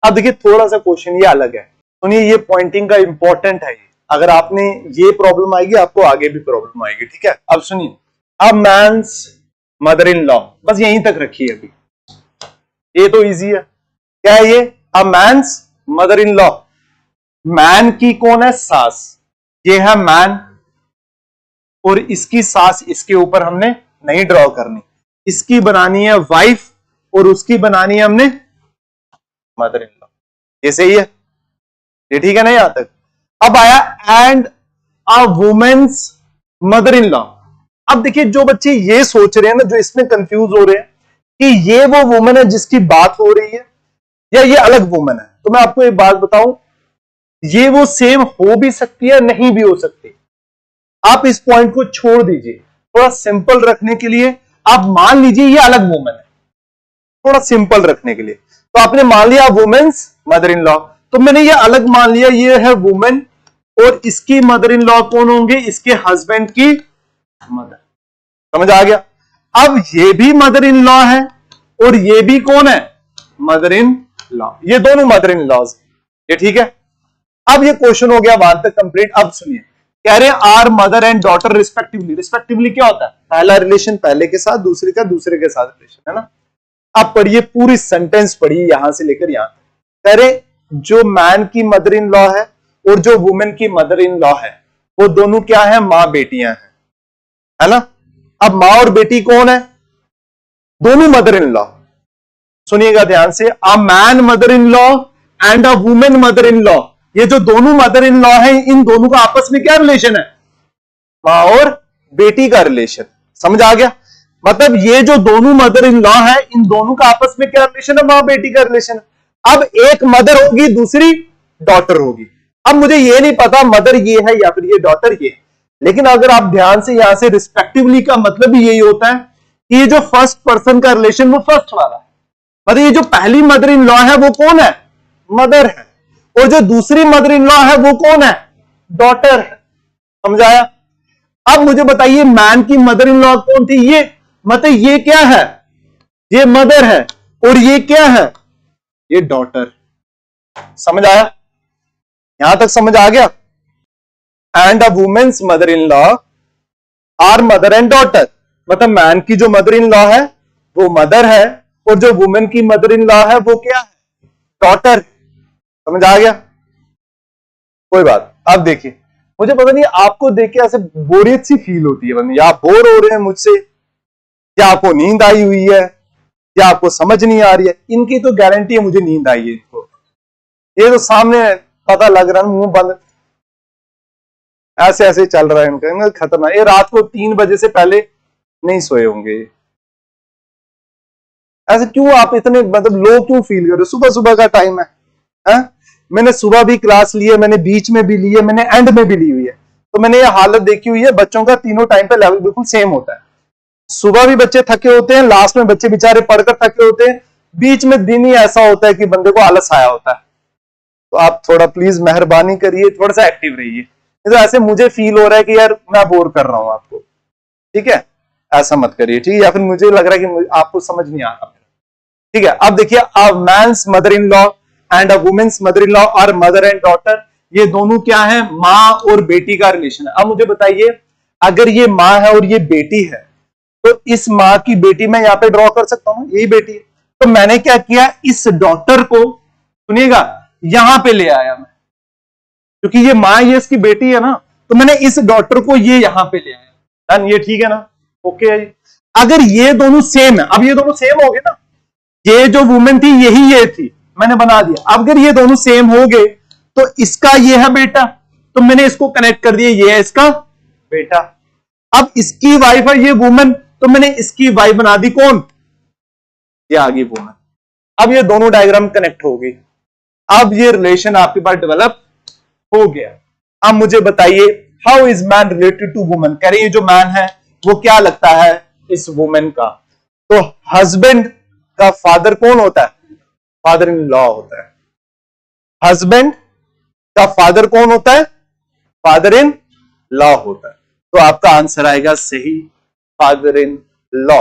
अब देखिए थोड़ा सा क्वेश्चन ये अलग है, सुनिए ये पॉइंटिंग का इंपॉर्टेंट है। अगर आपने ये प्रॉब्लम आएगी आपको आगे भी प्रॉब्लम आएगी, ठीक है। अब सुनिए, अ मैन्स मदर इन लॉ, बस यहीं तक रखिए अभी, ये तो इजी है। क्या है ये? A man's mother in law. Man की कौन है? सास। ये है मैन और इसकी सास इसके ऊपर हमने नहीं ड्रॉ करनी, इसकी बनानी है वाइफ और उसकी बनानी है हमने मदर इन लॉ। ये सही है, ये ठीक है ना यहां तक। अब आया and a women's mother in law. अब देखिए जो बच्चे ये सोच रहे हैं ना, जो इसमें कंफ्यूज हो रहे हैं कि ये वो वुमेन है जिसकी बात हो रही है या ये अलग वुमेन है, तो मैं आपको एक बात बताऊं, ये वो सेम हो भी सकती है नहीं भी हो सकती। आप इस पॉइंट को छोड़ दीजिए, थोड़ा सिंपल रखने के लिए आप मान लीजिए ये अलग वुमेन है, थोड़ा सिंपल रखने के लिए। तो आपने मान लिया वुमेन्स मदर इन लॉ, तो मैंने ये अलग मान लिया, ये है वुमेन और इसकी मदर इन लॉ कौन होंगे? इसके हस्बैंड की मदर। समझ आ गया? अब ये भी मदर इन लॉ है और ये भी कौन है? Mother in law. ये दोनों मदर इन लॉज, ये ठीक है। अब ये क्वेश्चन हो गया वहां तक कंप्लीट। अब सुनिए, कह रहे हैं are mother and daughter respectively. Respectively क्या होता है? पहला रिलेशन पहले के साथ, दूसरे का दूसरे के साथ रिलेशन, है ना। अब पढ़िए पूरी सेंटेंस पढ़िए यहां से लेकर यहां तक। कह रहे जो मैन की मदर इन लॉ है और जो वुमेन की मदर इन लॉ है वो दोनों क्या है? मां बेटियां हैं, है ना। अब मां और बेटी कौन है? दोनों मदर इन लॉ। सुनिएगा ध्यान से, a man mother in law and a women mother in law. ये जो दोनों मदर इन लॉ है, इन दोनों का आपस में क्या रिलेशन है? मां और बेटी का रिलेशन। समझ आ गया? मतलब ये जो दोनों मदर इन लॉ है, इन दोनों का आपस में क्या रिलेशन है? मां बेटी का रिलेशन। अब एक मदर होगी, दूसरी डॉटर होगी। अब मुझे ये नहीं पता मदर ये है या फिर ये डॉटर ये है, लेकिन अगर आप ध्यान से यहां से रिस्पेक्टिवली का मतलब भी यही होता है कि ये जो फर्स्ट पर्सन का रिलेशन वो फर्स्ट वाला है, मतलब ये जो पहली मदर इन लॉ है वो कौन है? मदर है, और जो दूसरी मदर इन लॉ है वो कौन है? डॉटर है। समझाया? अब मुझे बताइए मैन की मदर इन लॉ कौन थी? ये, मतलब ये क्या है? ये मदर है और ये क्या है? ये डॉटर। समझ आया? यहां तक समझ आ गया? And a women's mother in law are mother and daughter, मतलब मैन की जो मदर इन लॉ है वो मदर है और जो वुमेन की मदर इन लॉ है वो क्या है? डॉटर। समझ आ गया? कोई बात। अब देखिए, मुझे पता नहीं आपको देख के ऐसे बोरियत सी फील होती है, या आप बोर हो रहे हैं मुझसे, या आपको नींद आई हुई है, या आपको समझ नहीं आ रही है। इनकी तो गारंटी है मुझे नींद आई है इनको, ये तो सामने पता लग रहा है, मुंह बंद ऐसे ऐसे चल रहा है इनका, खतरनाक। ये रात को 3 बजे से पहले नहीं सोए होंगे। ऐसे क्यों आप इतने मतलब लो क्यों फील कर रहे हो? सुबह सुबह का टाइम है? मैंने सुबह भी क्लास ली है, मैंने बीच में भी ली है, मैंने एंड में भी ली हुई है, तो मैंने ये हालत देखी हुई है। बच्चों का तीनों टाइम पे लेवल बिल्कुल सेम होता है। सुबह भी बच्चे थके होते हैं, लास्ट में बच्चे बेचारे पढ़कर थके होते हैं, बीच में दिन ही ऐसा होता है कि बंदे को आलस आया होता है। तो आप थोड़ा प्लीज मेहरबानी करिए, थोड़ा सा एक्टिव रहिए। तो ऐसे मुझे फील हो रहा है कि यार मैं बोर कर रहा हूं आपको, ठीक है? ऐसा मत करिए, ठीक है? या फिर मुझे लग रहा है कि आपको समझ नहीं आ रहा, ठीक है? अब देखिए, a man's mother in law and a women's mother in law और मदर एंड डॉटर, ये दोनों क्या है? मां और बेटी का रिलेशन है। अब मुझे बताइए, अगर ये मां है और ये बेटी है, तो इस मां की बेटी मैं यहां पे ड्रॉ कर सकता हूं, यही बेटी है। तो मैंने क्या किया, इस डॉटर को, सुनिएगा, यहां पे ले आया मैं, क्योंकि ये मां ये इसकी बेटी है ना, तो मैंने इस डॉटर को ये यहां पे ले आया। ये ठीक है ना? ओके है। अगर ये दोनों सेम है, अब ये दोनों सेम हो गए ना, ये जो वुमेन थी यही ये थी, मैंने बना दिया। अब अगर ये दोनों सेम हो गए तो इसका ये है बेटा, तो मैंने इसको कनेक्ट कर दिया, ये है इसका बेटा। अब इसकी वाइफ है ये वुमेन, तो मैंने इसकी वाइफ बना दी कौन? ये आ गई वुमेन। अब ये दोनों डायग्राम कनेक्ट हो गई। अब ये रिलेशन आपके पास डेवलप हो गया। अब मुझे बताइए, how is man related to women? कह रही है जो मैन है वो क्या लगता है इस वुमेन का? तो हस्बैंड का फादर कौन होता है? फादर इन लॉ होता है। हस्बैंड का फादर कौन होता है? फादर इन लॉ होता है। तो आपका आंसर आएगा सही, फादर इन लॉ।